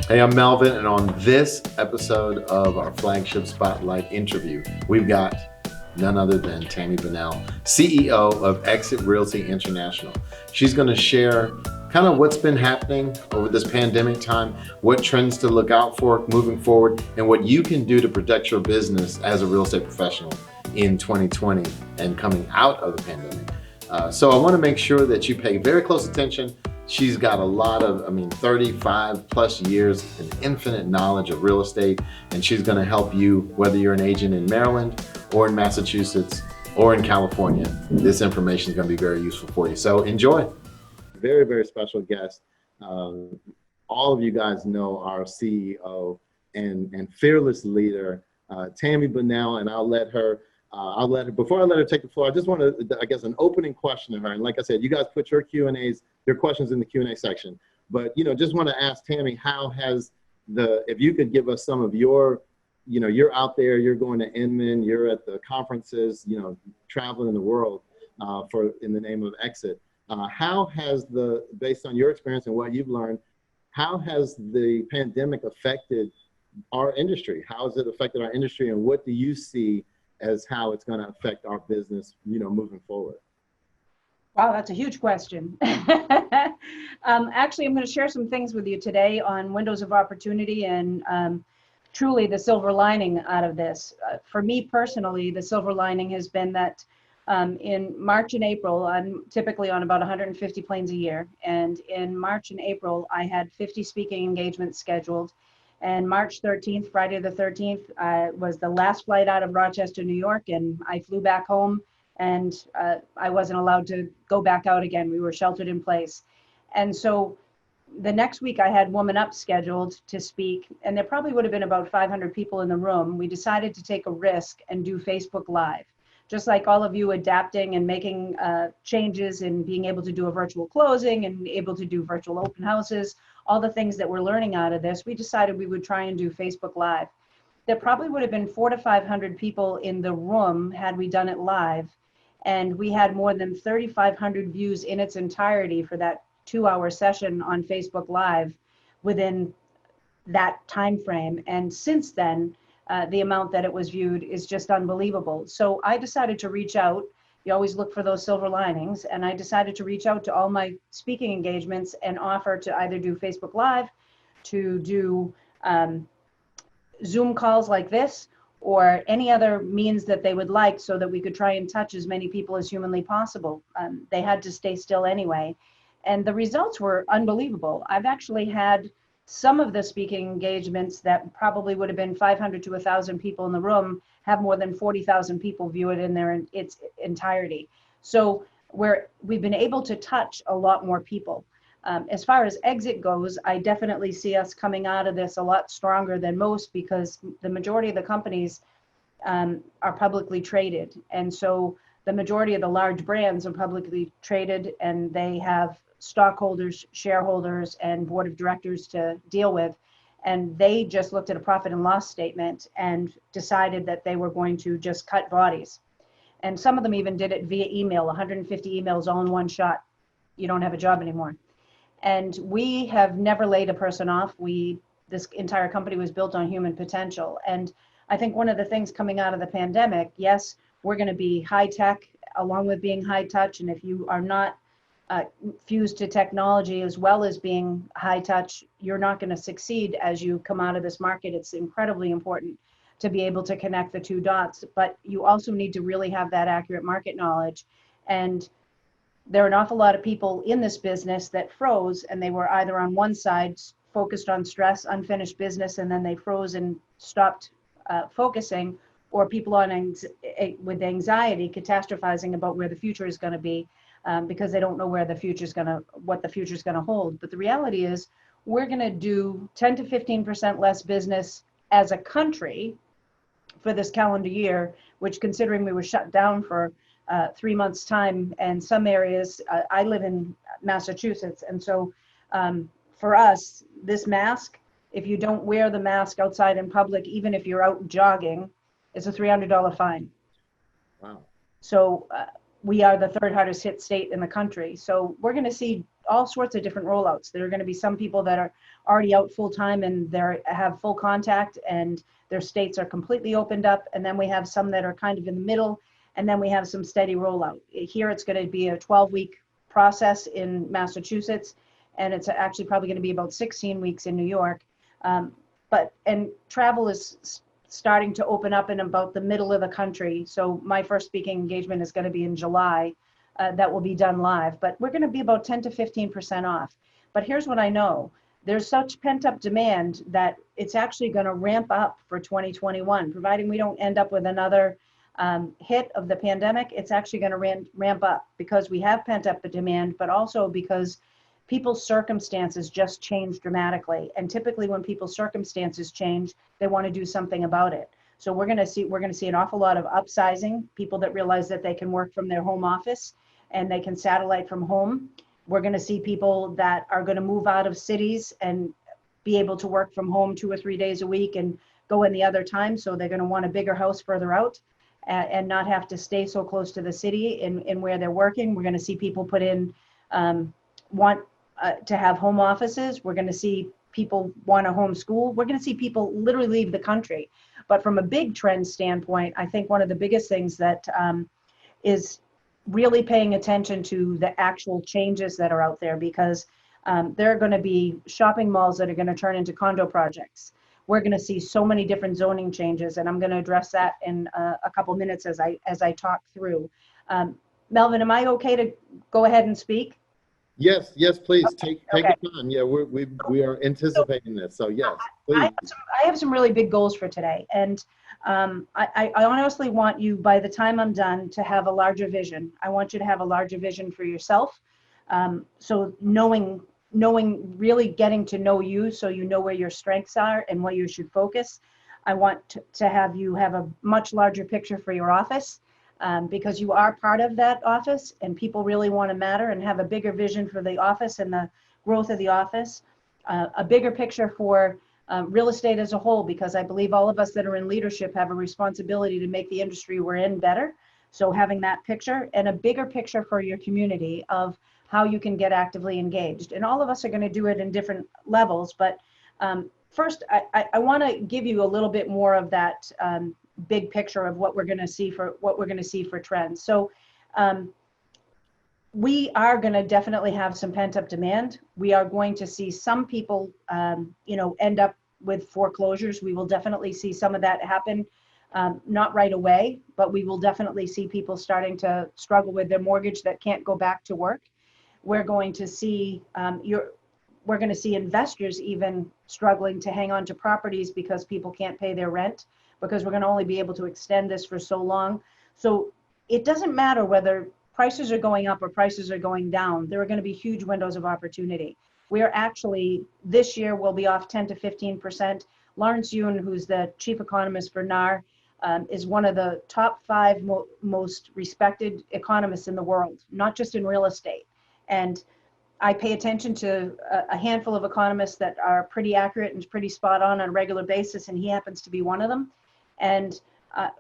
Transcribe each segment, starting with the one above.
Hey, I'm Melvin, and on this episode of our flagship Spotlight interview, we've got none other than Tami Bonnell, CEO of Exit Realty International. She's going to share kind of what's been happening over this pandemic time, what trends to look out for moving forward, and what you can do to protect your business as a real estate professional in 2020 and coming out of the pandemic. So I want to make sure that you pay very close attention. She's got a lot of, 35 plus years and infinite knowledge of real estate, and she's going to help you whether you're an agent in Maryland or in Massachusetts or in California. This information is going to be very useful for you. So enjoy. Very, very special guest. All of you guys know our CEO and fearless leader, Tami Bonnell, and before I let her take the floor, I just want to, I guess, an opening question to her. And like I said, you guys put your Q&As, your questions in the Q&A section. But, just want to ask Tami, if you could give us some of your, you're out there, you're going to Inman, you're at the conferences, traveling the world in the name of Exit. Based on your experience and what you've learned, how has the pandemic affected our industry? How has it affected our industry, and what do you see as how it's going to affect our business, moving forward? Wow, that's a huge question. Actually, I'm going to share some things with you today on windows of opportunity and truly the silver lining out of this. For me personally, the silver lining has been that in March and April, I'm typically on about 150 planes a year. And in March and April, I had 50 speaking engagements scheduled. And March 13th, Friday the 13th, was the last flight out of Rochester, New York, and I flew back home, and I wasn't allowed to go back out again. We were sheltered in place. And so the next week I had Woman Up scheduled to speak, and there probably would have been about 500 people in the room. We decided to take a risk and do Facebook Live. Just like all of you adapting and making changes and being able to do a virtual closing and able to do virtual open houses, all the things that we're learning out of this, we decided we would try and do Facebook Live. There probably would have been 400 to 500 people in the room had we done it live. And we had more than 3,500 views in its entirety for that 2-hour session on Facebook Live within that time frame. And since then, the amount that it was viewed is just unbelievable. So I decided to reach out. You always look for those silver linings. And I decided to reach out to all my speaking engagements and offer to either do Facebook Live, to do Zoom calls like this, or any other means that they would like so that we could try and touch as many people as humanly possible. They had to stay still anyway. And the results were unbelievable. I've actually had some of the speaking engagements that probably would have been 500 to 1,000 people in the room have more than 40,000 people view it in its entirety. So we've been able to touch a lot more people. As far as exit goes, I definitely see us coming out of this a lot stronger than most, because the majority of the companies are publicly traded. And so the majority of the large brands are publicly traded, and they have stockholders, shareholders, and board of directors to deal with. And they just looked at a profit and loss statement and decided that they were going to just cut bodies. And some of them even did it via email, 150 emails all in one shot. You don't have a job anymore. And we have never laid a person off. This entire company was built on human potential. And I think one of the things coming out of the pandemic, yes, we're going to be high tech along with being high touch. And if you are not fused to technology as well as being high touch, you're not going to succeed as you come out of this market. It's incredibly important to be able to connect the two dots, but you also need to really have that accurate market knowledge. And there are an awful lot of people in this business that froze, and they were either on one side focused on stress, unfinished business, and then they froze and stopped focusing, or people with anxiety, catastrophizing about where the future is going to be, because they don't know what the future is going to hold. But the reality is, we're going to do 10 to 15% less business as a country for this calendar year, which, considering we were shut down for 3 months' time, and some areas, I live in Massachusetts, and so for us, this mask, if you don't wear the mask outside in public, even if you're out jogging, it's a $300 fine. Wow. So we are the third hardest hit state in the country. So we're going to see all sorts of different rollouts. There are going to be some people that are already out full time and they have full contact and their states are completely opened up. And then we have some that are kind of in the middle. And then we have some steady rollout. Here it's going to be a 12-week process in Massachusetts, and it's actually probably going to be about 16 weeks in New York. And travel is starting to open up in about the middle of the country. So my first speaking engagement is going to be in July. That will be done live, but we're going to be about 10 to 15% off. But here's what I know. There's such pent-up demand that it's actually going to ramp up for 2021, providing we don't end up with another hit of the pandemic. It's actually going to ramp up because we have pent-up demand, but also because people's circumstances just change dramatically. And typically when people's circumstances change, they want to do something about it. So we're going to see an awful lot of upsizing, people that realize that they can work from their home office and they can satellite from home. We're going to see people that are going to move out of cities and be able to work from home 2 or 3 days a week and go in the other time. So they're going to want a bigger house further out and not have to stay so close to the city in where they're working. We're going to see people put in, want to have home offices. We're going to see people want to homeschool. We're going to see people literally leave the country. But from a big trend standpoint, I think one of the biggest things that is really paying attention to the actual changes that are out there, because there are going to be shopping malls that are going to turn into condo projects. We're going to see so many different zoning changes, and I'm going to address that in a couple minutes as I talk through. Melvin, am I okay to go ahead and speak? Yes, please. Okay. Take your time. Yeah, we are anticipating this. So yes, please. I have some really big goals for today, and I honestly want you, by the time I'm done, to have a larger vision. I want you to have a larger vision for yourself. So knowing, really getting to know you, so you know where your strengths are and where you should focus. I want to have you have a much larger picture for your office. Because you are part of that office and people really want to matter and have a bigger vision for the office and the growth of the office, a bigger picture for real estate as a whole, because I believe all of us that are in leadership have a responsibility to make the industry we're in better. So having that picture and a bigger picture for your community of how you can get actively engaged. And all of us are going to do it in different levels. But first, I want to give you a little bit more of that big picture of what we're going to see for trends. So we are going to definitely have some pent-up demand. We are going to see some people end up with foreclosures. We will definitely see some of that happen, not right away, but we will definitely see people starting to struggle with their mortgage that can't go back to work. We're going to see we're going to see investors even struggling to hang on to properties because people can't pay their rent, because we're going to only be able to extend this for so long. So it doesn't matter whether prices are going up or prices are going down. There are going to be huge windows of opportunity. We are actually, this year, we'll be off 10 to 15%. Lawrence Yun, who's the chief economist for NAR, is one of the top 5 most respected economists in the world, not just in real estate. And I pay attention to a handful of economists that are pretty accurate and pretty spot on a regular basis, and he happens to be one of them. And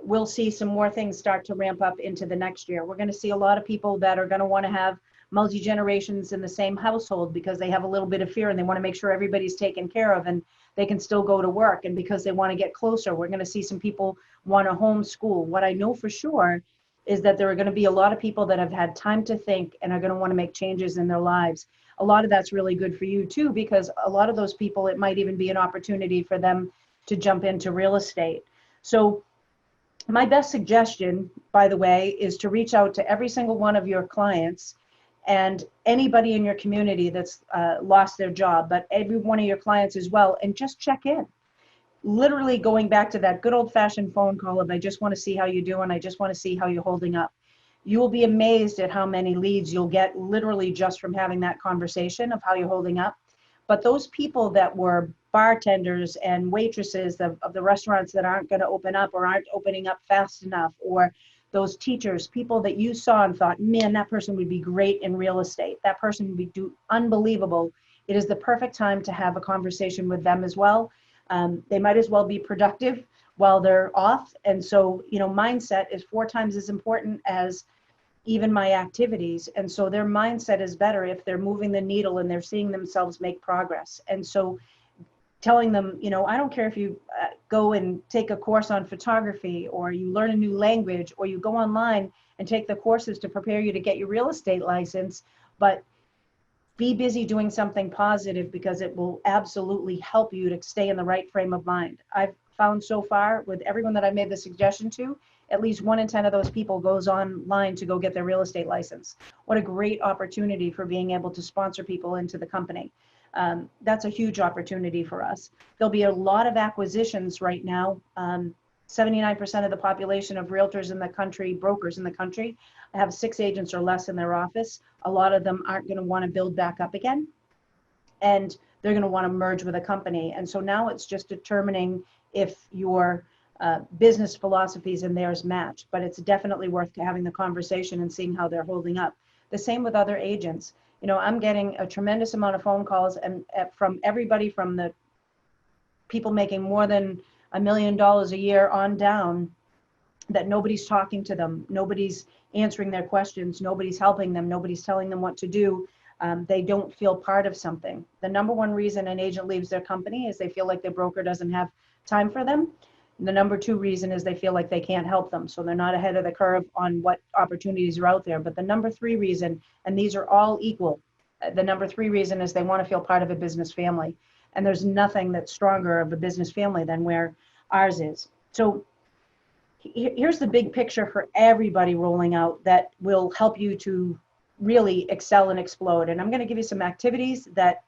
we'll see some more things start to ramp up into the next year. We're going to see a lot of people that are going to want to have multi-generations in the same household because they have a little bit of fear and they want to make sure everybody's taken care of and they can still go to work. And because they want to get closer, we're going to see some people want to homeschool. What I know for sure is that there are going to be a lot of people that have had time to think and are going to want to make changes in their lives. A lot of that's really good for you too, because a lot of those people, it might even be an opportunity for them to jump into real estate. So my best suggestion, by the way, is to reach out to every single one of your clients and anybody in your community that's lost their job, but every one of your clients as well, and just check in. Literally going back to that good old-fashioned phone call of, I just want to see how you're doing, I just want to see how you're holding up. You will be amazed at how many leads you'll get literally just from having that conversation of how you're holding up. But those people that were bartenders and waitresses of the restaurants that aren't going to open up or aren't opening up fast enough, or those teachers, people that you saw and thought, man, that person would be great in real estate. That person would be unbelievable. It is the perfect time to have a conversation with them as well. They might as well be productive while they're off. And so, mindset is 4 times as important as, even my activities. And so their mindset is better if they're moving the needle and they're seeing themselves make progress. And so telling them, you know, I don't care if you go and take a course on photography, or you learn a new language, or you go online and take the courses to prepare you to get your real estate license, but be busy doing something positive, because it will absolutely help you to stay in the right frame of mind. I've found so far with everyone that I've made the suggestion to, at least 1 in 10 of those people goes online to go get their real estate license. What a great opportunity for being able to sponsor people into the company. That's a huge opportunity for us. There'll be a lot of acquisitions right now. 79% of the population of realtors in the country, brokers in the country, have 6 agents or less in their office. A lot of them aren't going to want to build back up again, and they're going to want to merge with a company. And so now it's just determining if your business philosophies and theirs match, but it's definitely worth having the conversation and seeing how they're holding up. The same with other agents. You know, I'm getting a tremendous amount of phone calls, and from everybody from the people making more than $1 million a year on down, that nobody's talking to them, nobody's answering their questions, nobody's helping them, nobody's telling them what to do. They don't feel part of something. The number one reason an agent leaves their company is they feel like their broker doesn't have time for them. The number 2 reason is they feel like they can't help them, so they're not ahead of the curve on what opportunities are out there. But the number 3 reason, and these are all equal, the number 3 reason is they want to feel part of a business family. And there's nothing that's stronger of a business family than where ours is. So here's the big picture for everybody rolling out that will help you to really excel and explode. And I'm going to give you some activities that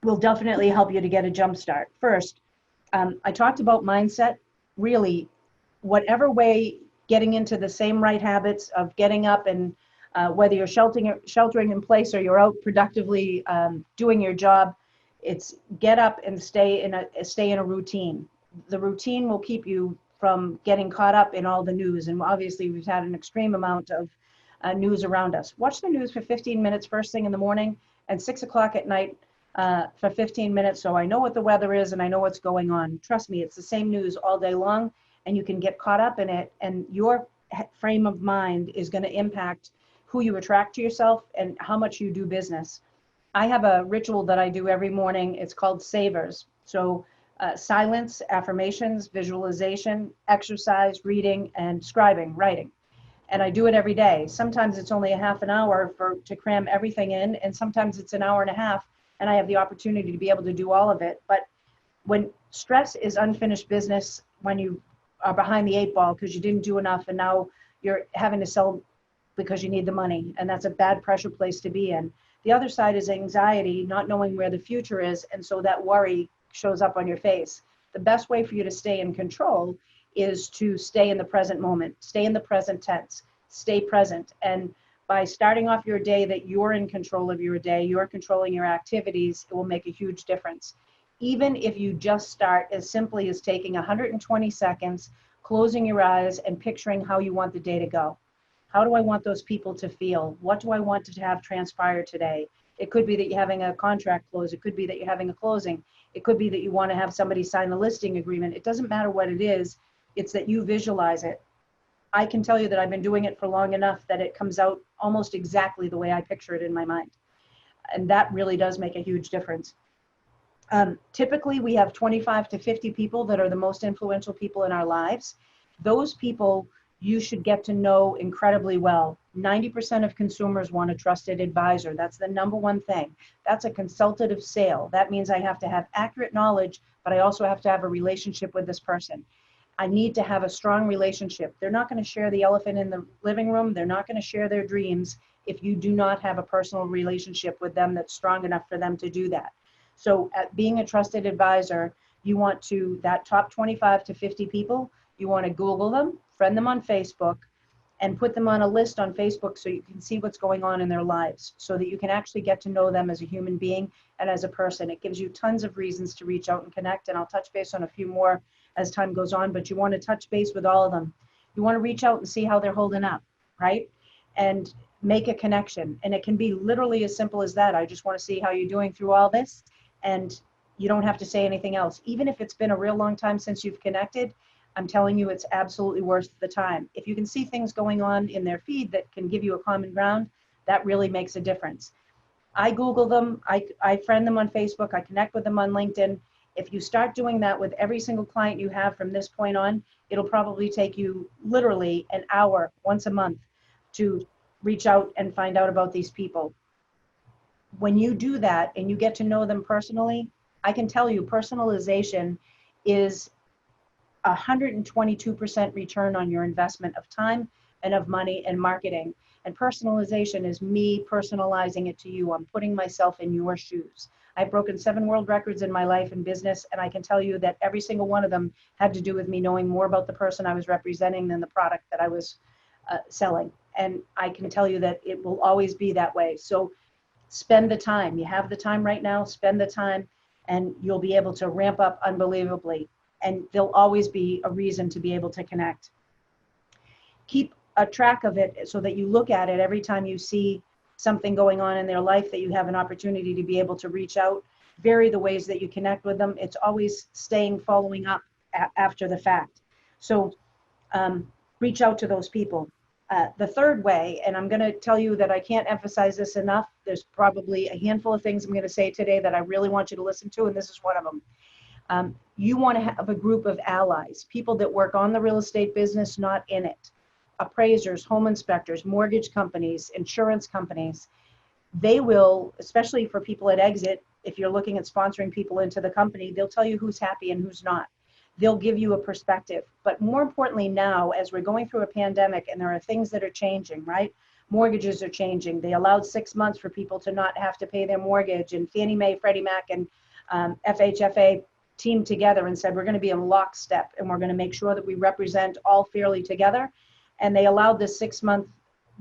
will definitely help you to get a jump start. First, I talked about mindset. Really, whatever way, getting into the same right habits of getting up, and whether you're sheltering in place or you're out productively doing your job, it's get up and stay in a routine. The routine will keep you from getting caught up in all the news. And obviously, we've had an extreme amount of news around us. Watch the news for 15 minutes first thing in the morning, and 6 o'clock at night for 15 minutes, so I know what the weather is and I know what's going on. Trust me, it's the same news all day long, and you can get caught up in it, and your frame of mind is going to impact who you attract to yourself and how much you do business. I have a ritual that I do every morning. It's called Savers. So silence, affirmations, visualization, exercise, reading, and scribing, writing. And I do it every day. Sometimes it's only a half an hour to cram everything in, and sometimes it's an hour and a half, and I have the opportunity to be able to do all of it. But when stress is unfinished business, when you are behind the 8 ball because you didn't do enough, and now you're having to sell because you need the money, and that's a bad pressure place to be in. The other side is anxiety, not knowing where the future is, and so that worry shows up on your face. The best way for you to stay in control is to stay in the present moment, stay in the present tense, stay present. And by starting off your day that you're in control of your day, you're controlling your activities, it will make a huge difference. Even if you just start as simply as taking 120 seconds, closing your eyes and picturing how you want the day to go. How do I want those people to feel? What do I want to have transpire today? It could be that you're having a contract close. It could be that you're having a closing. It could be that you want to have somebody sign a listing agreement. It doesn't matter what it is. It's that you visualize it. I can tell you that I've been doing it for long enough that it comes out almost exactly the way I picture it in my mind. And that really does make a huge difference. Typically, we have 25 to 50 people that are the most influential people in our lives. Those people you should get to know incredibly well. 90% of consumers want a trusted advisor. That's the number one thing. That's a consultative sale. That means I have to have accurate knowledge, but I also have to have a relationship with this person. I need to have a strong relationship. They're not going to share the elephant in the living room. They're not going to share their dreams if you do not have a personal relationship with them that's strong enough for them to do that. So at being a trusted advisor, you want to, that top 25 to 50 people, you want to Google them, friend them on Facebook, and put them on a list on Facebook so you can see what's going on in their lives, so that you can actually get to know them as a human being and as a person. It gives you tons of reasons to reach out and connect, and I'll touch base on a few more as time goes on, but you want to touch base with all of them. You want to reach out and see how they're holding up, right? And make a connection. And it can be literally as simple as that. I just want to see how you're doing through all this, and you don't have to say anything else. Even if it's been a real long time since you've connected, I'm telling you, it's absolutely worth the time. If you can see things going on in their feed that can give you a common ground, that really makes a difference. I Google them, I friend them on Facebook, I connect with them on LinkedIn. If you start doing that with every single client you have from this point on, it'll probably take you literally an hour once a month to reach out and find out about these people. When you do that and you get to know them personally, I can tell you personalization is 122% return on your investment of time and of money and marketing. And personalization is me personalizing it to you. I'm putting myself in your shoes. I've broken 7 world records in my life and business, and I can tell you that every single one of them had to do with me knowing more about the person I was representing than the product that I was selling. And I can tell you that it will always be that way. So spend the time. You have the time right now, spend the time, and you'll be able to ramp up unbelievably. And there'll always be a reason to be able to connect. Keep a track of it so that you look at it every time you see something going on in their life that you have an opportunity to be able to reach out. Vary the ways that you connect with them. It's always following up after the fact. So reach out to those people. The third way, and I'm going to tell you that I can't emphasize this enough. There's probably a handful of things I'm going to say today that I really want you to listen to, and this is one of them. You want to have a group of allies, people that work on the real estate business, not in it. Appraisers, home inspectors, mortgage companies, insurance companies. They will, especially for people at exit, if you're looking at sponsoring people into the company, they'll tell you who's happy and who's not. They'll give you a perspective. But more importantly now, as we're going through a pandemic and there are things that are changing, right? Mortgages are changing. They allowed 6 months for people to not have to pay their mortgage, and Fannie Mae, Freddie Mac, and FHFA teamed together and said, we're going to be in lockstep and we're going to make sure that we represent all fairly together. And they allowed this 6-month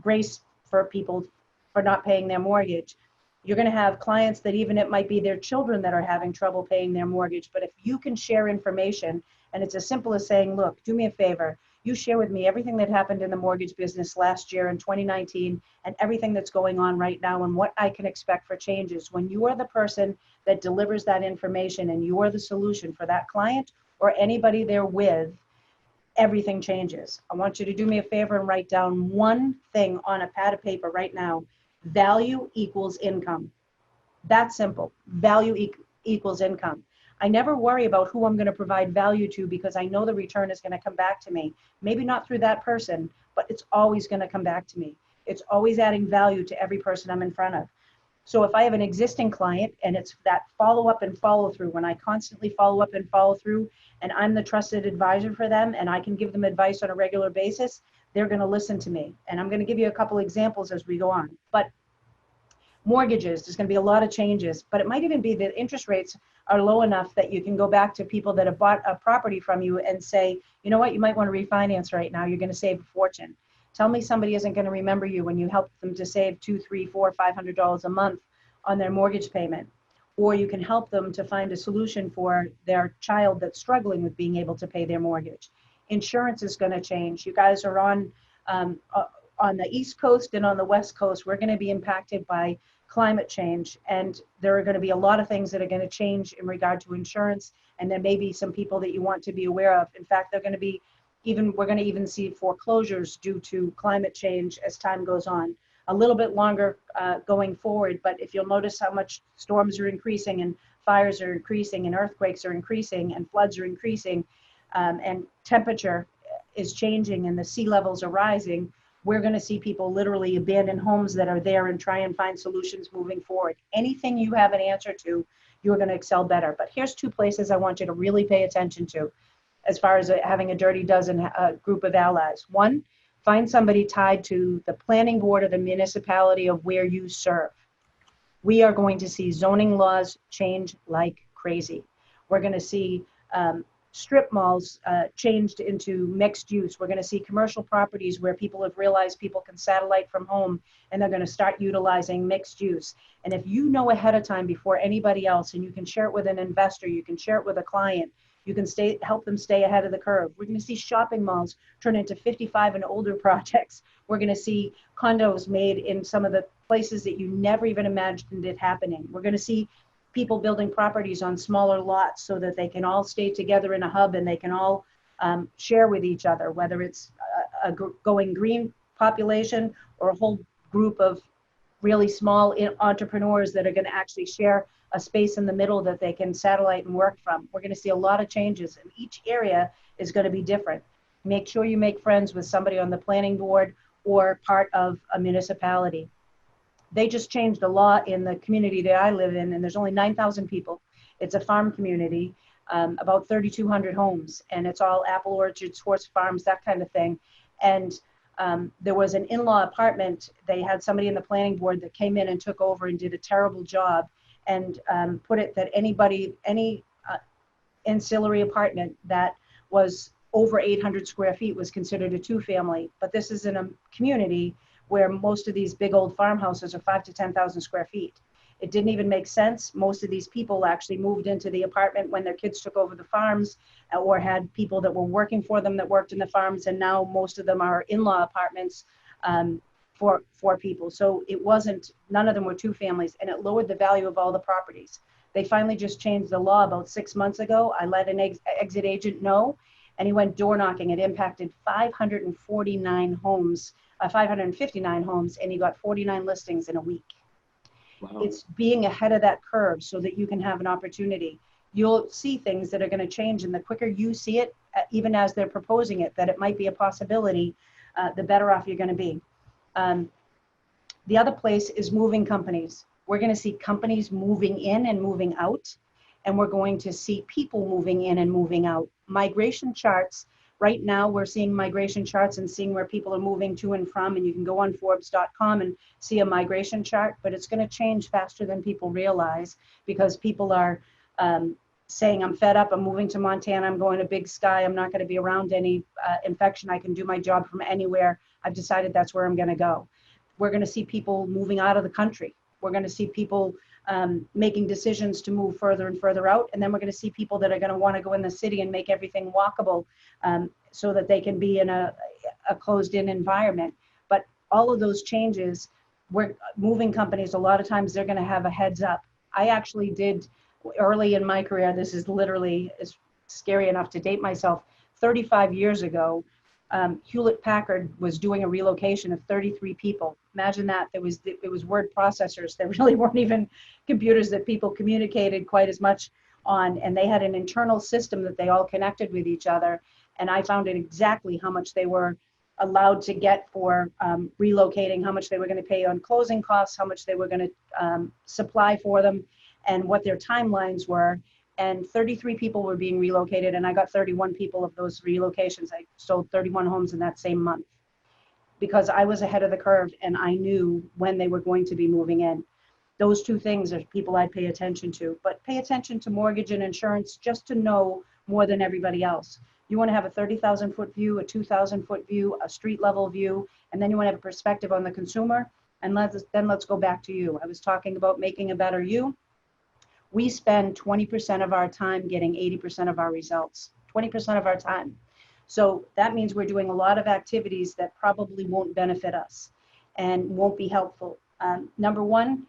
grace for people for not paying their mortgage. You're going to have clients that even it might be their children that are having trouble paying their mortgage. But if you can share information, and it's as simple as saying, look, do me a favor, you share with me everything that happened in the mortgage business last year in 2019 and everything that's going on right now and what I can expect for changes. When you are the person that delivers that information and you are the solution for that client or anybody they're with, everything changes. I want you to do me a favor and write down one thing on a pad of paper right now. Value equals income. That's simple. Value equals income. I never worry about who I'm going to provide value to because I know the return is going to come back to me. Maybe not through that person, but it's always going to come back to me. It's always adding value to every person I'm in front of. So if I have an existing client and it's that follow up and follow through, when I constantly follow up and follow through and I'm the trusted advisor for them and I can give them advice on a regular basis, they're going to listen to me. And I'm going to give you a couple examples as we go on. But mortgages, there's going to be a lot of changes, but it might even be that interest rates are low enough that you can go back to people that have bought a property from you and say, you know what, you might want to refinance right now. You're going to save a fortune. Tell me somebody isn't going to remember you when you help them to save $200, $300, $400, $500 a month on their mortgage payment. Or you can help them to find a solution for their child that's struggling with being able to pay their mortgage. Insurance is going to change. You guys are on the East Coast and on the West Coast. We're going to be impacted by climate change, and there are going to be a lot of things that are going to change in regard to insurance, and there may be some people that you want to be aware of. In fact, they're going to be we're going to even see foreclosures due to climate change as time goes on. A little bit longer going forward, but if you'll notice how much storms are increasing and fires are increasing and earthquakes are increasing and floods are increasing and temperature is changing and the sea levels are rising, we're going to see people literally abandon homes that are there and try and find solutions moving forward. Anything you have an answer to, you're going to excel better. But here's 2 places I want you to really pay attention to as far as having a dirty dozen group of allies. 1, find somebody tied to the planning board of the municipality of where you serve. We are going to see zoning laws change like crazy. We're going to see strip malls changed into mixed use. We're going to see commercial properties where people have realized people can satellite from home and they're going to start utilizing mixed use. And if you know ahead of time before anybody else and you can share it with an investor, you can share it with a client, you can help them stay ahead of the curve. We're going to see shopping malls turn into 55 and older projects. We're going to see condos made in some of the places that you never even imagined it happening. We're going to see people building properties on smaller lots so that they can all stay together in a hub and they can all share with each other, whether it's going green population or a whole group of really small entrepreneurs that are going to actually share a space in the middle that they can satellite and work from. We're going to see a lot of changes, and each area is going to be different. Make sure you make friends with somebody on the planning board or part of a municipality. They just changed a law in the community that I live in, and there's only 9,000 people. It's a farm community, about 3,200 homes, and it's all apple orchards, horse farms, that kind of thing. And there was an in-law apartment. They had somebody in the planning board that came in and took over and did a terrible job, and put it that any ancillary apartment that was over 800 square feet was considered a two-family. But this is in a community where most of these big old farmhouses are 5,000 to 10,000 square feet. It didn't even make sense. Most of these people actually moved into the apartment when their kids took over the farms, or had people that were working for them that worked in the farms, and now most of them are in-law apartments for people. So it wasn't, none of them were two families, and it lowered the value of all the properties. They finally just changed the law about 6 months ago. I let an exit agent know, and he went door knocking. It impacted 549 homes, 559 homes, and he got 49 listings in a week. Wow. It's being ahead of that curve so that you can have an opportunity. You'll see things that are going to change, and the quicker you see it, even as they're proposing it, that it might be a possibility, the better off you're going to be. The other place is moving companies. We're going to see companies moving in and moving out, and we're going to see people moving in and moving out. Migration charts, right now we're seeing migration charts and seeing where people are moving to and from, and you can go on Forbes.com and see a migration chart, but it's going to change faster than people realize, because people are saying, I'm fed up, I'm moving to Montana, I'm going to Big Sky, I'm not going to be around any infection, I can do my job from anywhere, I've decided that's where I'm going to go. We're going to see people moving out of the country. We're going to see people making decisions to move further and further out. And then we're going to see people that are going to want to go in the city and make everything walkable, so that they can be in a closed-in environment. But all of those changes, we're moving companies, a lot of times they're going to have a heads up. I actually did early in my career, this is literally, is scary enough to date myself, 35 years ago, Hewlett Packard was doing a relocation of 33 people. Imagine that. It was word processors. There really weren't even computers that people communicated quite as much on, and they had an internal system that they all connected with each other. And I found out exactly how much they were allowed to get for relocating, how much they were going to pay on closing costs, how much they were going to supply for them, and what their timelines were. And 33 people were being relocated, and I got 31 people of those relocations. I sold 31 homes in that same month, because I was ahead of the curve and I knew when they were going to be moving in. Those two things are people I'd pay attention to, but pay attention to mortgage and insurance just to know more than everybody else. You want to have a 30,000 foot view, a 2,000 foot view, a street level view, and then you want to have a perspective on the consumer. And let's go back to you. I was talking about making a better you. We spend 20% of our time getting 80% of our results, 20% of our time. So that means we're doing a lot of activities that probably won't benefit us and won't be helpful. Number one,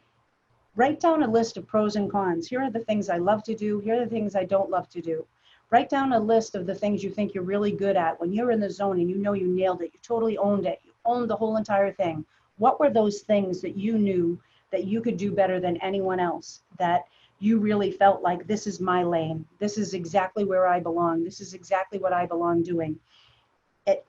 write down a list of pros and cons. Here are the things I love to do. Here are the things I don't love to do. Write down a list of the things you think you're really good at. When you're in the zone and you know you nailed it, you totally owned it, you owned the whole entire thing. What were those things that you knew that you could do better than anyone else, that you really felt like, this is my lane, this is exactly where I belong, this is exactly what I belong doing?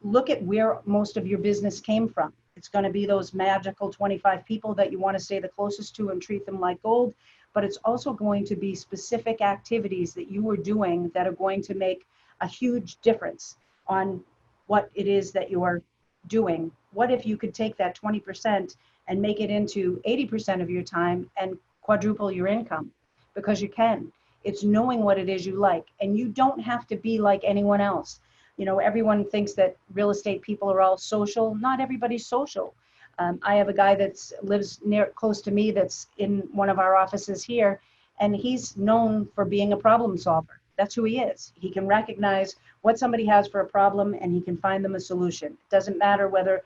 Look at where most of your business came from. It's going to be those magical 25 people that you want to stay the closest to and treat them like gold, but it's also going to be specific activities that you are doing that are going to make a huge difference on what it is that you are doing. What if you could take that 20% and make it into 80% of your time and quadruple your income? Because you can. It's knowing what it is you like, and you don't have to be like anyone else. You know, everyone thinks that real estate people are all social. Not everybody's social. I have a guy that lives close to me that's in one of our offices here, and he's known for being a problem solver. That's who he is. He can recognize what somebody has for a problem, and he can find them a solution. It doesn't matter whether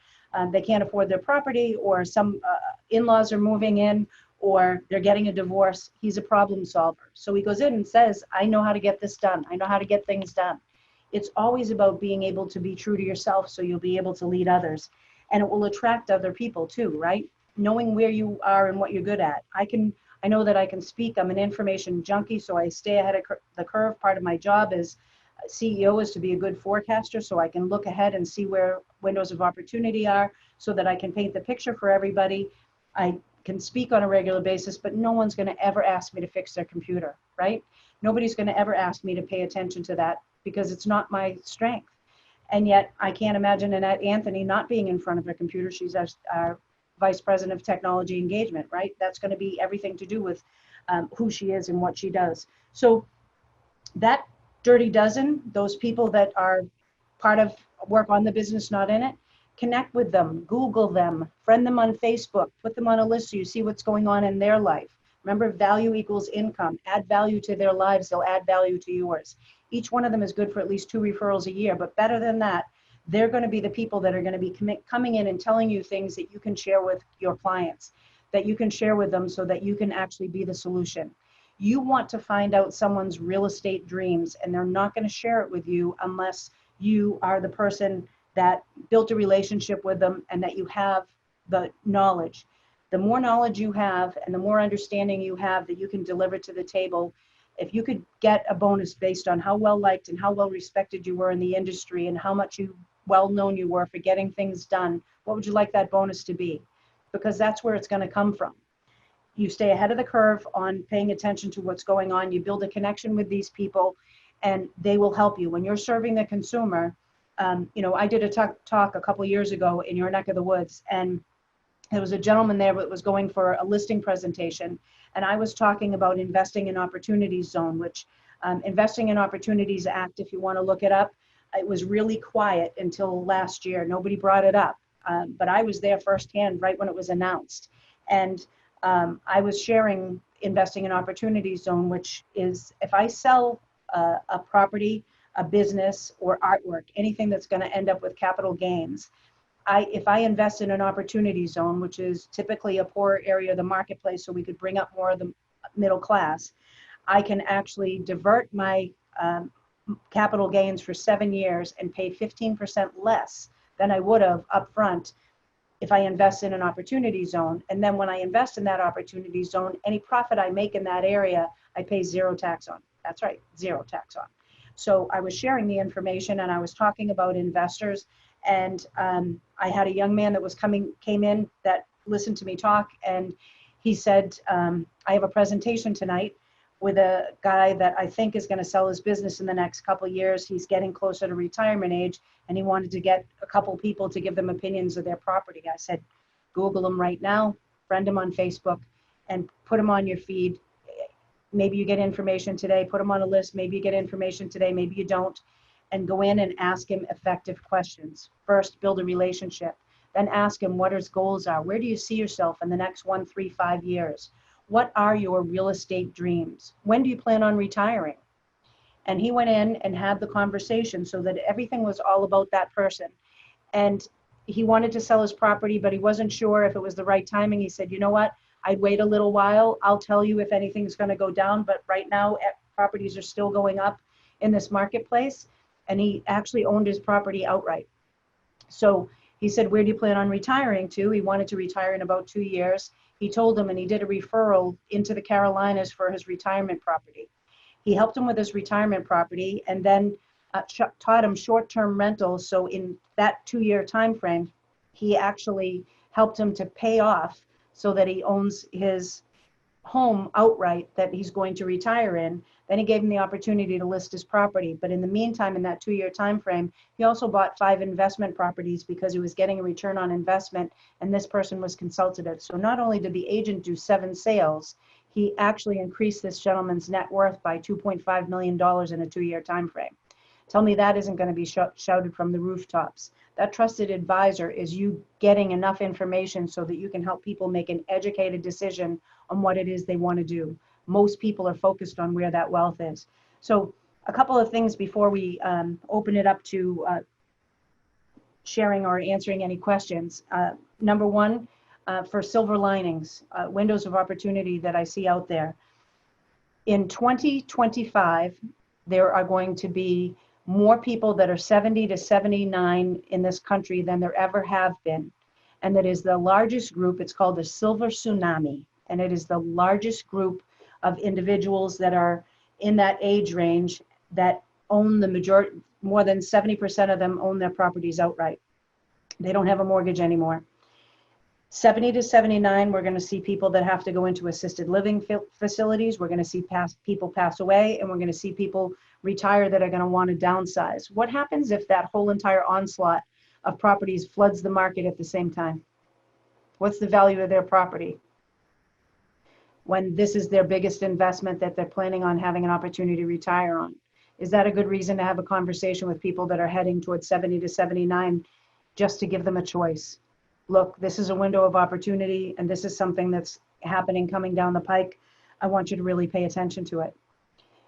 they can't afford their property, or some in-laws are moving in, or they're getting a divorce. He's a problem solver. So he goes in and says, I know how to get this done. I know how to get things done. It's always about being able to be true to yourself so you'll be able to lead others. And it will attract other people too, right? Knowing where you are and what you're good at. I know that I can speak. I'm an information junkie, so I stay ahead of the curve. Part of my job as CEO is to be a good forecaster, so I can look ahead and see where windows of opportunity are so that I can paint the picture for everybody. I can speak on a regular basis, but no one's going to ever ask me to fix their computer, right? Nobody's going to ever ask me to pay attention to that because it's not my strength. And yet I can't imagine Annette Anthony not being in front of her computer. She's our Vice President of Technology Engagement, right? That's going to be everything to do with who she is and what she does. So that dirty dozen, those people that are part of work on the business, not in it, connect with them, Google them, friend them on Facebook, put them on a list so you see what's going on in their life. Remember, value equals income. Add value to their lives, they'll add value to yours. Each one of them is good for at least 2 referrals a year, but better than that, they're going to be the people that are going to be coming in and telling you things that you can share with your clients, that you can share with them so that you can actually be the solution. You want to find out someone's real estate dreams, and they're not going to share it with you unless you are the person that built a relationship with them and that you have the knowledge. The more knowledge you have and the more understanding you have that you can deliver to the table, if you could get a bonus based on how well liked and how well respected you were in the industry and how much well known you were for getting things done, what would you like that bonus to be? Because that's where it's going to come from. You stay ahead of the curve on paying attention to what's going on. You build a connection with these people and they will help you. When you're serving the consumer, I did a talk a couple years ago in your neck of the woods, and there was a gentleman there that was going for a listing presentation, and I was talking about investing in opportunities zone, which Investing in Opportunities Act, if you want to look it up, it was really quiet until last year. Nobody brought it up, but I was there firsthand right when it was announced. And I was sharing Investing in Opportunities Zone, which is if I sell a property, a business, or artwork, anything that's going to end up with capital gains, if I invest in an opportunity zone, which is typically a poorer area of the marketplace, so we could bring up more of the middle class, I can actually divert my capital gains for 7 years and pay 15% less than I would have upfront if I invest in an opportunity zone. And then when I invest in that opportunity zone, any profit I make in that area, I pay zero tax on. That's right, zero tax on. So I was sharing the information and I was talking about investors, and I had a young man that came in that listened to me talk, and he said, I have a presentation tonight with a guy that I think is going to sell his business in the next couple of years. He's getting closer to retirement age, and he wanted to get a couple people to give them opinions of their property. I said, Google him right now, friend him on Facebook, and put him on your feed. Maybe you get information today, put him on a list. Maybe you get information today, maybe you don't. And go in and ask him effective questions. First, build a relationship. Then ask him what his goals are. Where do you see yourself in the next 1, 3, 5 years? What are your real estate dreams? When do you plan on retiring? And he went in and had the conversation so that everything was all about that person. And he wanted to sell his property, but he wasn't sure if it was the right timing. He said, you know what? I'd wait a little while. I'll tell you if anything's going to go down. But right now, properties are still going up in this marketplace. And he actually owned his property outright. So he said, where do you plan on retiring to? He wanted to retire in about 2 years. He told him, and he did a referral into the Carolinas for his retirement property. He helped him with his retirement property and then taught him short-term rentals. So in that 2-year time frame, he actually helped him to pay off so that he owns his home outright that he's going to retire in. Then he gave him the opportunity to list his property. But in the meantime, in that 2-year time frame, he also bought 5 investment properties because he was getting a return on investment, and this person was consultative. So not only did the agent do 7 sales, he actually increased this gentleman's net worth by $2.5 million in a 2-year time frame. Tell me that isn't going to be shouted from the rooftops. That trusted advisor is you getting enough information so that you can help people make an educated decision on what it is they want to do. Most people are focused on where that wealth is. So a couple of things before we open it up to sharing or answering any questions. Number one, for silver linings, windows of opportunity that I see out there. In 2025, there are going to be more people that are 70 to 79 in this country than there ever have been. And that is the largest group. It's called the silver tsunami. And it is the largest group of individuals that are in that age range that own the majority, more than 70% of them own their properties outright. They don't have a mortgage anymore. 70 to 79, we're going to see people that have to go into assisted living facilities. We're going to see people pass away, and we're going to see people retire that are going to want to downsize. What happens if that whole entire onslaught of properties floods the market at the same time? What's the value of their property when this is their biggest investment that they're planning on having an opportunity to retire on? Is that a good reason to have a conversation with people that are heading towards 70 to 79 just to give them a choice? Look, this is a window of opportunity, and this is something that's happening coming down the pike. I want you to really pay attention to it.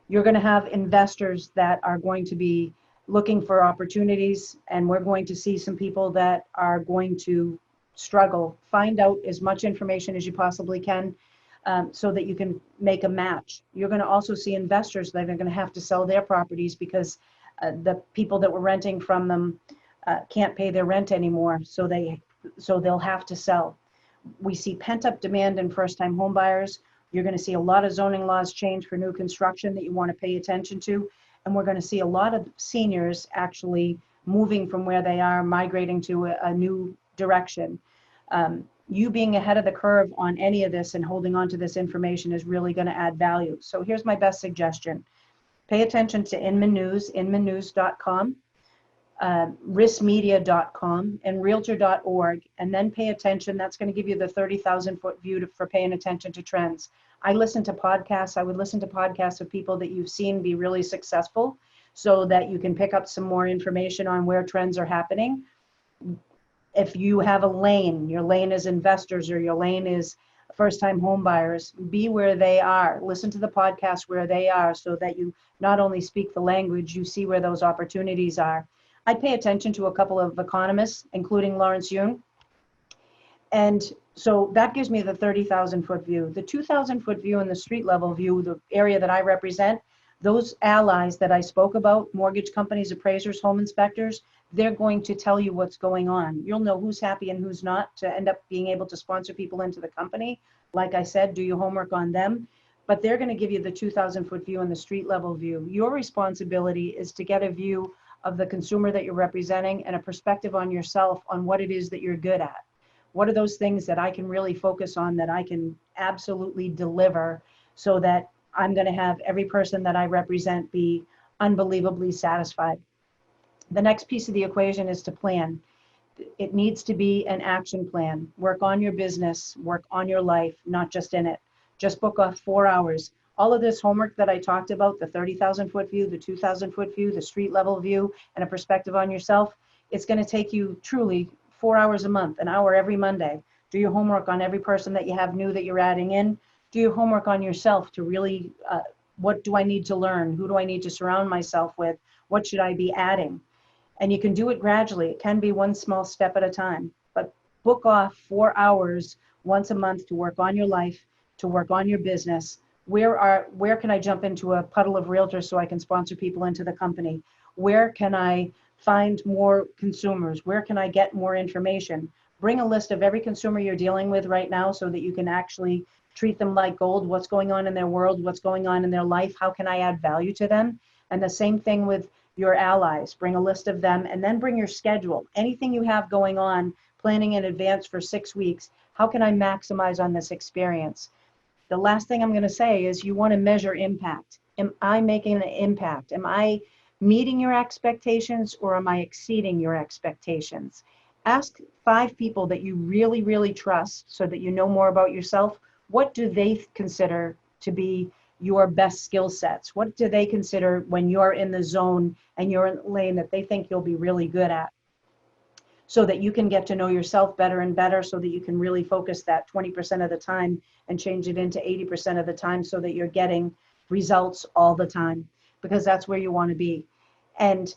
You're going to have investors that are going to be looking for opportunities, and we're going to see some people that are going to struggle. Find out as much information as you possibly can so that you can make a match. You're going to also see investors that are going to have to sell their properties because the people that were renting from them can't pay their rent anymore, so they'll have to sell. We see pent-up demand in first-time home buyers. You're going to see a lot of zoning laws change for new construction that you want to pay attention to. And we're going to see a lot of seniors actually moving from where they are, migrating to a new direction. You being ahead of the curve on any of this and holding on to this information is really going to add value. So here's my best suggestion. Pay attention to Inman News, inmannews.com. riskmedia.com and realtor.org, and then pay attention. That's going to give you the 30,000 foot view for paying attention to trends. I listen to podcasts. I would listen to podcasts of people that you've seen be really successful so that you can pick up some more information on where trends are happening. If you have a lane, your lane is investors or your lane is first-time home buyers, be where they are. Listen to the podcast where they are so that you not only speak the language, you see where those opportunities are. I pay attention to a couple of economists, including Lawrence Yun. And so that gives me the 30,000 foot view. The 2,000 foot view and the street level view, the area that I represent, those allies that I spoke about, mortgage companies, appraisers, home inspectors, they're going to tell you what's going on. You'll know who's happy and who's not to end up being able to sponsor people into the company. Like I said, do your homework on them. But they're going to give you the 2,000 foot view and the street level view. Your responsibility is to get a view of the consumer that you're representing and a perspective on yourself on what it is that you're good at. What are those things that I can really focus on, that I can absolutely deliver so that I'm going to have every person that I represent be unbelievably satisfied. The next piece of the equation is to plan. It needs to be an action plan. Work on your business, work on your life, not just in it. Just book off 4 hours. All of this homework that I talked about, the 30,000 foot view, the 2,000 foot view, the street level view, and a perspective on yourself, it's going to take you truly 4 hours a month, an hour every Monday. Do your homework on every person that you have new that you're adding in. Do your homework on yourself to really, what do I need to learn? Who do I need to surround myself with? What should I be adding? And you can do it gradually. It can be one small step at a time, but book off 4 hours once a month to work on your life, to work on your business. Where can I jump into a puddle of realtors so I can sponsor people into the company? Where can I find more consumers? Where can I get more information? Bring a list of every consumer you're dealing with right now so that you can actually treat them like gold. What's going on in their world? What's going on in their life? How can I add value to them? And the same thing with your allies. Bring a list of them and then bring your schedule. Anything you have going on, planning in advance for 6 weeks. How can I maximize on this experience? The last thing I'm going to say is you want to measure impact. Am I making an impact? Am I meeting your expectations or am I exceeding your expectations? Ask 5 people that you really, really trust so that you know more about yourself. What do they consider to be your best skill sets? What do they consider when you're in the zone and you're in the lane that they think you'll be really good at? So that you can get to know yourself better and better, so that you can really focus that 20% of the time and change it into 80% of the time so that you're getting results all the time, because that's where you want to be. And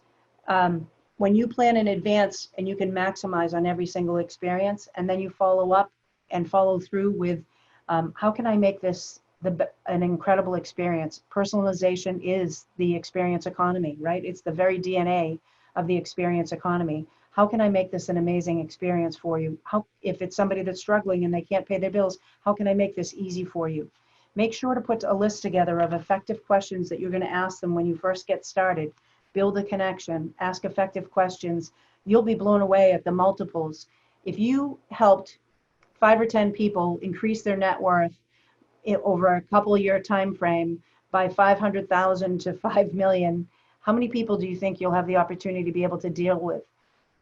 when you plan in advance and you can maximize on every single experience, and then you follow up and follow through with how can I make this an incredible experience. Personalization is the experience economy, right? It's the very DNA of the experience economy. How can I make this an amazing experience for you? How, if it's somebody that's struggling and they can't pay their bills, how can I make this easy for you? Make sure to put a list together of effective questions that you're going to ask them when you first get started. Build a connection, ask effective questions. You'll be blown away at the multiples. If you helped 5 or 10 people increase their net worth over a couple of year time frame by 500,000 to 5 million, how many people do you think you'll have the opportunity to be able to deal with?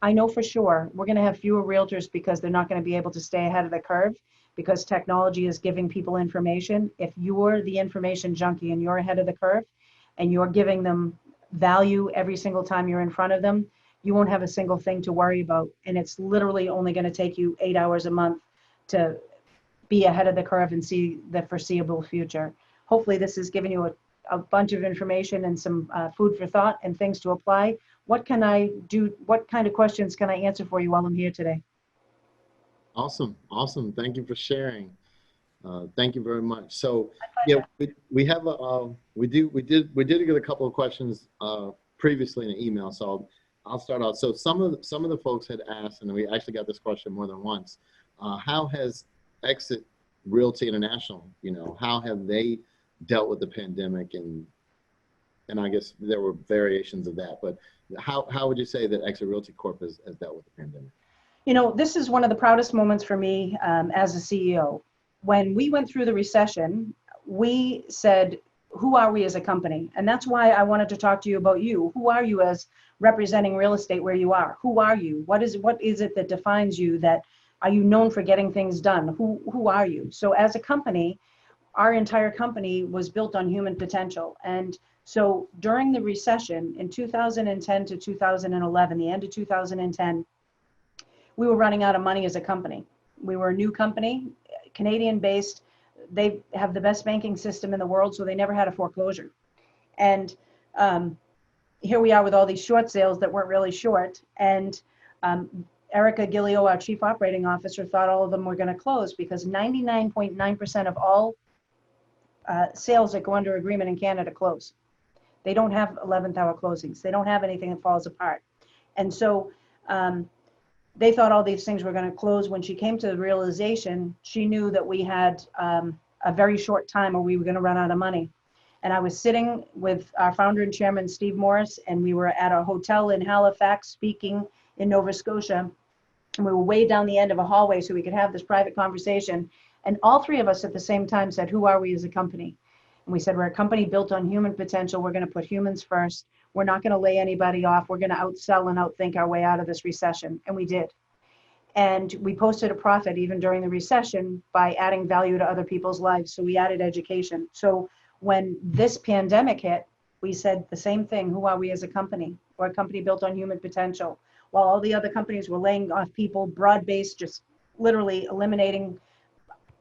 I know for sure we're going to have fewer realtors because they're not going to be able to stay ahead of the curve because technology is giving people information. If you're the information junkie and you're ahead of the curve and you're giving them value every single time you're in front of them, you won't have a single thing to worry about. And it's literally only going to take you 8 hours a month to be ahead of the curve and see the foreseeable future. Hopefully this has given you a bunch of information and some food for thought and things to apply. What can I do? What kind of questions can I answer for you while I'm here today? Awesome. Awesome. Thank you for sharing. Thank you very much. So yeah, we have a, we did get a couple of questions previously in an email. So I'll start out. So some of the folks had asked, and we actually got this question more than once. How has Exit Realty International, how have they dealt with the pandemic? And I guess there were variations of that, but how would you say that Exit Realty Corp has dealt with the pandemic? This is one of the proudest moments for me as a CEO. When we went through the recession, we said, who are we as a company? And that's why I wanted to talk to you about you. Who are you as representing real estate where you are? Who are you? What is it that defines you? That are you known for getting things done? Who are you? So as a company, our entire company was built on human potential. And so during the recession in 2010 to 2011, the end of 2010, we were running out of money as a company. We were a new company, Canadian based. They have the best banking system in the world, so they never had a foreclosure. And here we are with all these short sales that weren't really short. And Erica Gillio, our chief operating officer, thought all of them were going to close because 99.9% of all sales that go under agreement in Canada close. They don't have 11th hour closings. They don't have anything that falls apart. And so they thought all these things were going to close. When she came to the realization, she knew that we had a very short time or we were going to run out of money. And I was sitting with our founder and chairman, Steve Morris, and we were at a hotel in Halifax speaking in Nova Scotia. And we were way down the end of a hallway so we could have this private conversation. And all three of us at the same time said, who are we as a company? And we said, we're a company built on human potential. We're going to put humans first. We're not going to lay anybody off. We're going to outsell and outthink our way out of this recession. And we did. And we posted a profit even during the recession by adding value to other people's lives. So we added education. So when this pandemic hit, we said the same thing. Who are we as a company? We're a company built on human potential. While all the other companies were laying off people, broad-based, just literally eliminating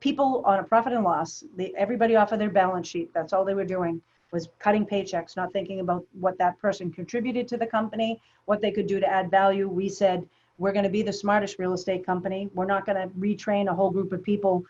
people on a profit and loss, everybody off of their balance sheet. That's all they were doing, was cutting paychecks, not thinking about what that person contributed to the company, what they could do to add value. We said, we're going to be the smartest real estate company. We're not going to retrain a whole group of people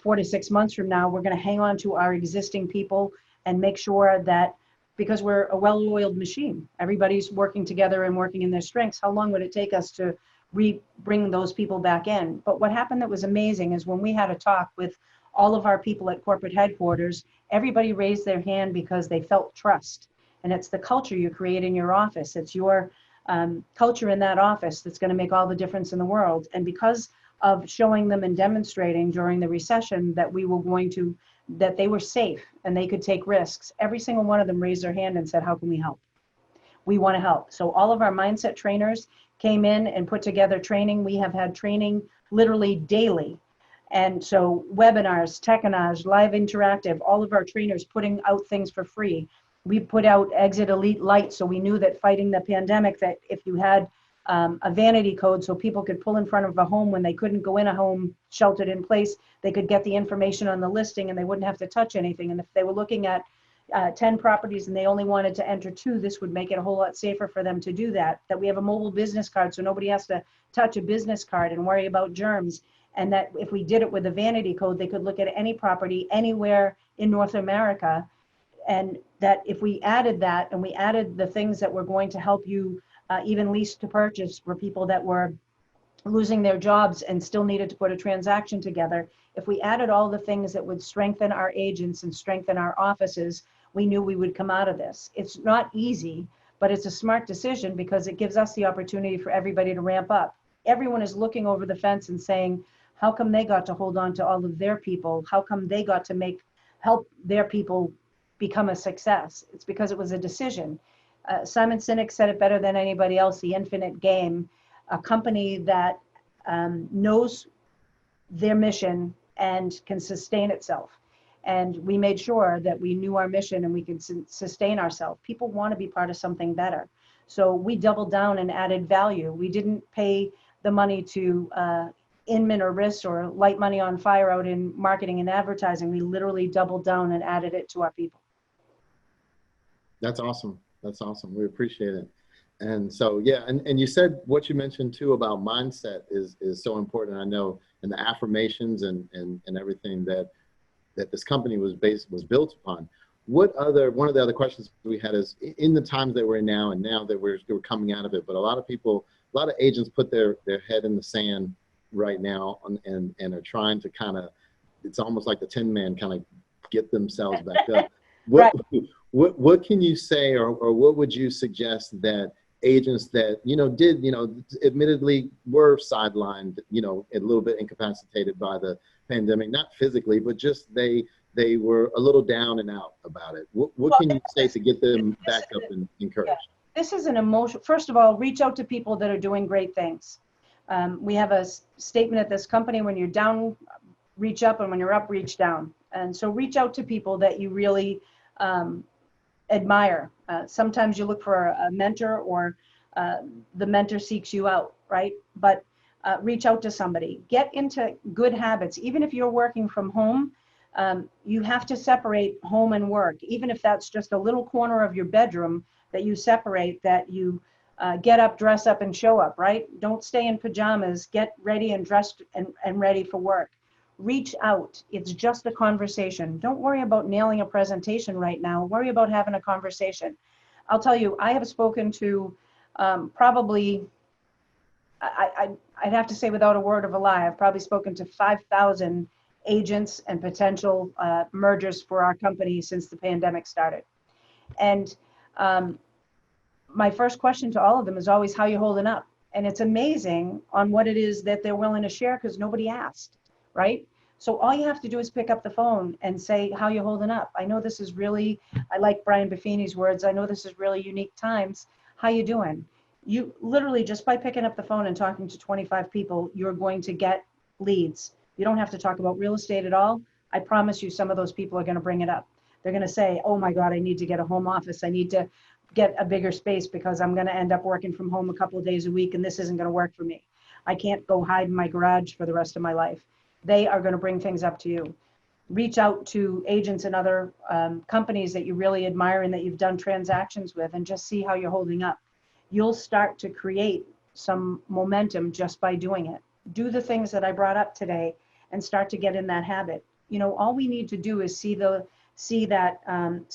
4 to 6 months from now. We're going to hang on to our existing people and make sure that, because we're a well-oiled machine, everybody's working together and working in their strengths. How long would it take us to bring those people back in? But what happened that was amazing is when we had a talk with all of our people at corporate headquarters, everybody raised their hand because they felt trust. And it's the culture you create in your office. It's your culture in that office that's going to make all the difference in the world. And because of showing them and demonstrating during the recession that that they were safe and they could take risks, every single one of them raised their hand and said, how can we help? We want to help. So all of our mindset trainers came in and put together training. We have had training literally daily. And so webinars, techinage, live interactive, all of our trainers putting out things for free. We put out Exit Elite Light, so we knew that fighting the pandemic, that if you had a vanity code so people could pull in front of a home when they couldn't go in a home sheltered in place, they could get the information on the listing and they wouldn't have to touch anything. And if they were looking at 10 properties and they only wanted to enter 2, this would make it a whole lot safer for them to do that. That we have a mobile business card so nobody has to touch a business card and worry about germs. and that if we did it with a vanity code, they could look at any property anywhere in North America. And that if we added that, and we added the things that were going to help you even lease to purchase for people that were losing their jobs and still needed to put a transaction together, if we added all the things that would strengthen our agents and strengthen our offices, we knew we would come out of this. It's not easy, but it's a smart decision because it gives us the opportunity for everybody to ramp up. Everyone is looking over the fence and saying, how come they got to hold on to all of their people? How come they got to help their people become a success? It's because it was a decision. Simon Sinek said it better than anybody else, the infinite game. A company that knows their mission and can sustain itself. And we made sure that we knew our mission and we could sustain ourselves. People want to be part of something better. So we doubled down and added value. We didn't pay the money to Inman or RIS or light money on fire out in marketing and advertising. We literally doubled down and added it to our people. That's awesome. That's awesome. We appreciate it. And so, yeah, and you said what you mentioned too about mindset is so important. I know, and the affirmations and everything that this company was built upon. One of the other questions we had is, in the times that we're in now, and now that we're coming out of it, but a lot of agents put their head in the sand right now and are trying to kind of, it's almost like the Tin Man, kind of get themselves back up. What can you say, or what would you suggest that agents that, did, admittedly were sidelined, a little bit incapacitated by the pandemic, not physically, but just they were a little down and out about it. What can you say to get them back up and encouraged? Yeah. This is an emotion. First of all, reach out to people that are doing great things. We have a statement at this company: when you're down, reach up, and when you're up, reach down. And so reach out to people that you really admire. Sometimes you look for a mentor, or the mentor seeks you out, right? But reach out to somebody. Get into good habits. Even if you're working from home, you have to separate home and work. Even if that's just a little corner of your bedroom that you separate, that you get up, dress up, and show up, right? Don't stay in pajamas. Get ready and dressed and ready for work. Reach out. It's just a conversation. Don't worry about nailing a presentation right now. Worry about having a conversation. I'll tell you, I have spoken to probably, I'd have to say without a word of a lie, I've probably spoken to 5,000 agents and potential mergers for our company since the pandemic started. And my first question to all of them is always, how you holding up? And it's amazing on what it is that they're willing to share, because nobody asked, right? So all you have to do is pick up the phone and say, how you holding up? I know this is really, I like Brian Buffini's words, I know this is really unique times. How you doing? You literally, just by picking up the phone and talking to 25 people, you're going to get leads. You don't have to talk about real estate at all. I promise you, some of those people are going to bring it up. They're going to say, oh my God, I need to get a home office. I need to get a bigger space because I'm going to end up working from home a couple of days a week, and this isn't going to work for me. I can't go hide in my garage for the rest of my life. They are going to bring things up to you. Reach out to agents and other companies that you really admire and that you've done transactions with, and just see how you're holding up. You'll start to create some momentum just by doing it. Do the things that I brought up today and start to get in that habit. All we need to do is see the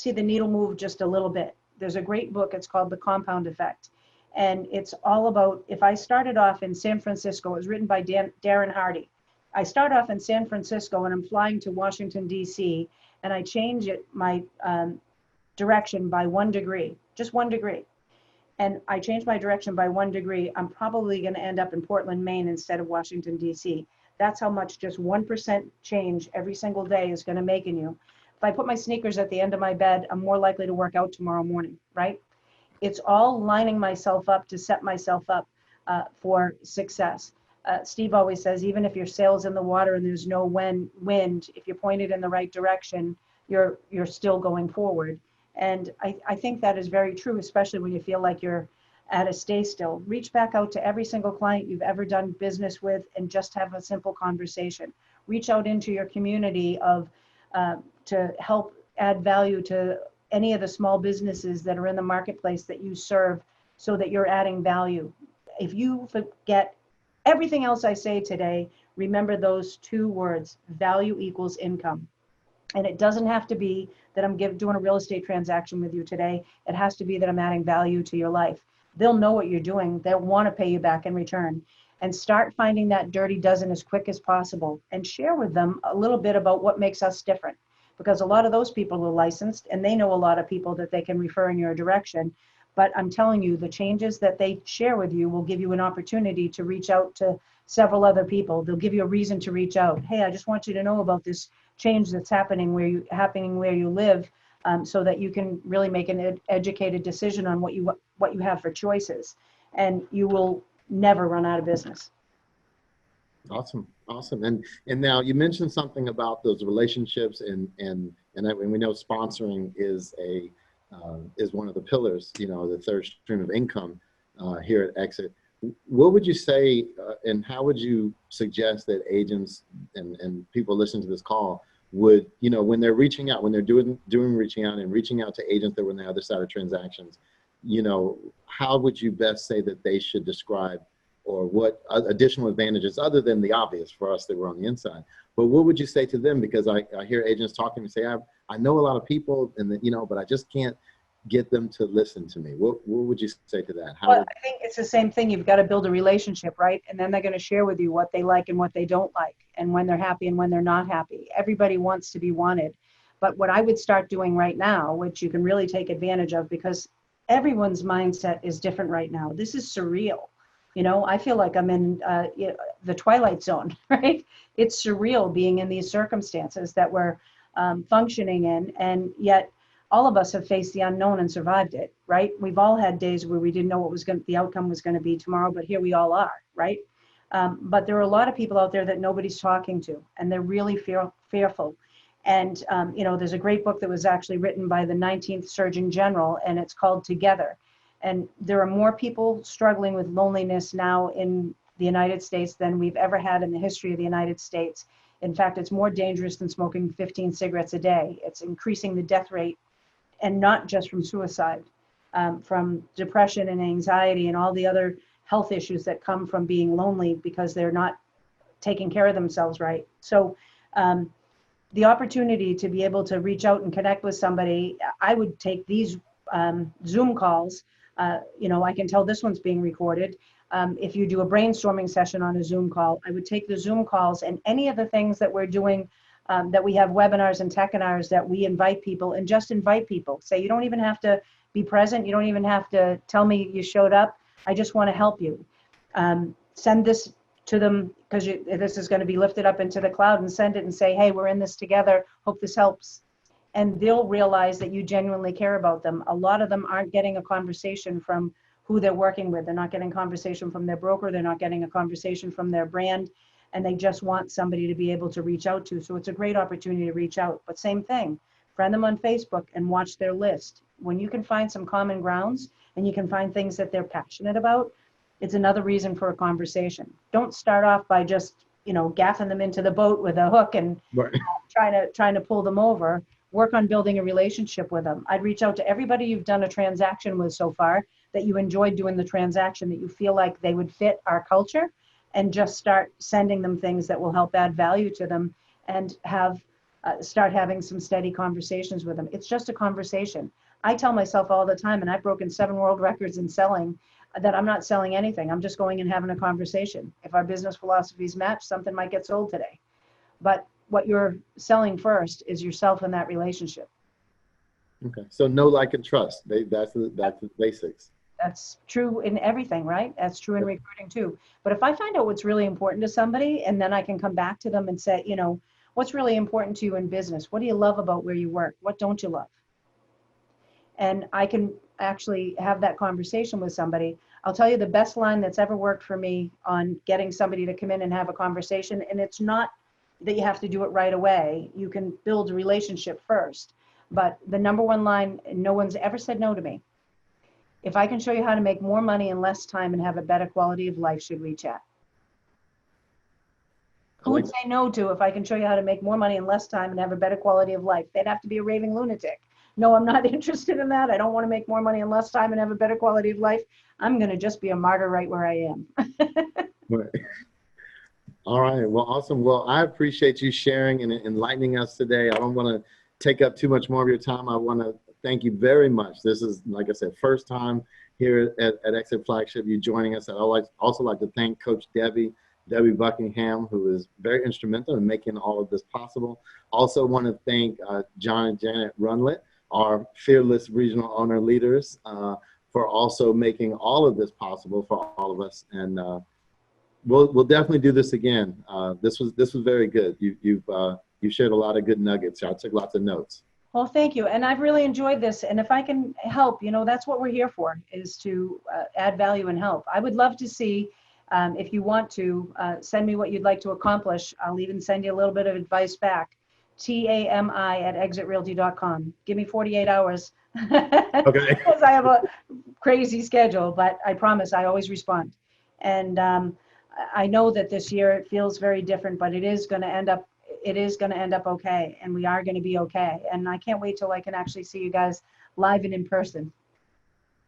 needle move just a little bit. There's a great book, it's called The Compound Effect. And it's all about, if I started off in San Francisco, it was written by Darren Hardy. I start off in San Francisco and I'm flying to Washington, D.C., and I change my direction by 1 degree, just 1 degree. And I change my direction by 1 degree, I'm probably going to end up in Portland, Maine instead of Washington, D.C. That's how much just 1% change every single day is going to make in you. If I put my sneakers at the end of my bed, I'm more likely to work out tomorrow morning, right? It's all lining myself up to set myself up for success. Steve always says, even if your sail's in the water and there's no wind, if you're pointed in the right direction, you're still going forward. And I think that is very true, especially when you feel like you're at a stay still. Reach back out to every single client you've ever done business with and just have a simple conversation. Reach out into your community to help add value to any of the small businesses that are in the marketplace that you serve, so that you're adding value. If you forget everything else I say today, remember those two words: value equals income. And it doesn't have to be that I'm doing a real estate transaction with you today. It has to be that I'm adding value to your life. They'll know what you're doing. They'll want to pay you back in return. And start finding that dirty dozen as quick as possible and share with them a little bit about what makes us different. Because a lot of those people are licensed and they know a lot of people that they can refer in your direction. But I'm telling you, the changes that they share with you will give you an opportunity to reach out to several other people. They'll give you a reason to reach out. Hey, I just want you to know about this change that's happening where you live, so that you can really make an educated decision on what you have for choices, and you will never run out of business. Awesome, awesome. And now you mentioned something about those relationships, and we know sponsoring is one of the pillars, the third stream of income here at Exit. What would you say, and how would you suggest that agents and people listening to this call would, when they're reaching out, when they're doing reaching out and reaching out to agents that were on the other side of transactions, how would you best say that they should describe, or what additional advantages, other than the obvious for us that were on the inside, but what would you say to them? Because I hear agents talking and say, I know a lot of people, and but I just can't get them to listen to me. What would you say to that? Well, I think it's the same thing. You've got to build a relationship, right? And then they're going to share with you what they like and what they don't like, and when they're happy and when they're not happy. Everybody wants to be wanted. But what I would start doing right now, which you can really take advantage of, because everyone's mindset is different right now. This is surreal. I feel like I'm in the Twilight Zone, right? It's surreal being in these circumstances that we're functioning in, and yet all of us have faced the unknown and survived it, right? We've all had days where we didn't know what the outcome was going to be tomorrow, but here we all are, right? But there are a lot of people out there that nobody's talking to, and they're really fearful. And there's a great book that was actually written by the 19th Surgeon General, and it's called Together. And there are more people struggling with loneliness now in the United States than we've ever had in the history of the United States. In fact, it's more dangerous than smoking 15 cigarettes a day. It's increasing the death rate, and not just from suicide, from depression and anxiety and all the other health issues that come from being lonely because they're not taking care of themselves right. So the opportunity to be able to reach out and connect with somebody, I would take these Zoom calls. I can tell this one's being recorded. If you do a brainstorming session on a Zoom call, I would take the Zoom calls and any of the things that we're doing, that we have webinars and techinars that we invite people, and just invite people. Say, you don't even have to be present. You don't even have to tell me you showed up. I just want to help you. Send this to them, because this is going to be lifted up into the cloud, and send it and say, hey, we're in this together. Hope this helps. And they'll realize that you genuinely care about them. A lot of them aren't getting a conversation from who they're working with. They're not getting a conversation from their broker. They're not getting a conversation from their brand. And they just want somebody to be able to reach out to. So it's a great opportunity to reach out. But same thing, friend them on Facebook and watch their list. When you can find some common grounds and you can find things that they're passionate about, it's another reason for a conversation. Don't start off by just, gaffing them into the boat with a hook and Right. trying to pull them over. Work on building a relationship with them. I'd reach out to everybody you've done a transaction with so far, that you enjoyed doing the transaction, that you feel like they would fit our culture, and just start sending them things that will help add value to them, and start having some steady conversations with them. It's just a conversation. I tell myself all the time, and I've broken 7 world records in selling, that I'm not selling anything. I'm just going and having a conversation. If our business philosophies match, something might get sold today. But what you're selling first is yourself in that relationship. Okay. So know, like, and trust. That's the basics. That's true in everything, right? That's true in recruiting too. But if I find out what's really important to somebody, and then I can come back to them and say, what's really important to you in business? What do you love about where you work? What don't you love? And I can actually have that conversation with somebody. I'll tell you the best line that's ever worked for me on getting somebody to come in and have a conversation. And it's not that you have to do it right away. You can build a relationship first. But the number one line, and no one's ever said no to me: if I can show you how to make more money in less time and have a better quality of life, should we chat? Who would say no to, if I can show you how to make more money in less time and have a better quality of life? They'd have to be a raving lunatic. No, I'm not interested in that. I don't want to make more money in less time and have a better quality of life. I'm going to just be a martyr right where I am. Right. All right. Well, awesome. Well, I appreciate you sharing and enlightening us today. I don't want to take up too much more of your time. I want to thank you very much. This is, like I said, first time here at Exit Flagship, you joining us. I'd also like to thank Coach Debbie Buckingham, who is very instrumental in making all of this possible. Also want to thank John and Janet Runlet, our fearless regional owner leaders, for also making all of this possible for all of us. And we'll definitely do this again. This was very good. You've shared a lot of good nuggets. I took lots of notes. Well, thank you. And I've really enjoyed this. And if I can help, that's what we're here for, is to add value and help. I would love to see, if you want to, send me what you'd like to accomplish. I'll even send you a little bit of advice back. TAMI@exitrealty.com. Give me 48 hours. Okay. Because I have a crazy schedule, but I promise I always respond. And I know that this year it feels very different, but it is going to end up okay, and we are going to be okay. And I can't wait till I can actually see you guys live and in person.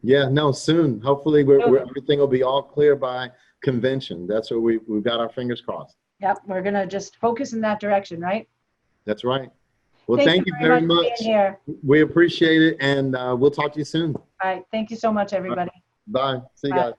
Yeah, no, soon. Hopefully everything will be all clear by convention. That's what we've got our fingers crossed. Yep, we're going to just focus in that direction, right? That's right. Well, Thank you very much for being here. We appreciate it, and we'll talk to you soon. All right, thank you so much, everybody. Bye. See you Bye. guys.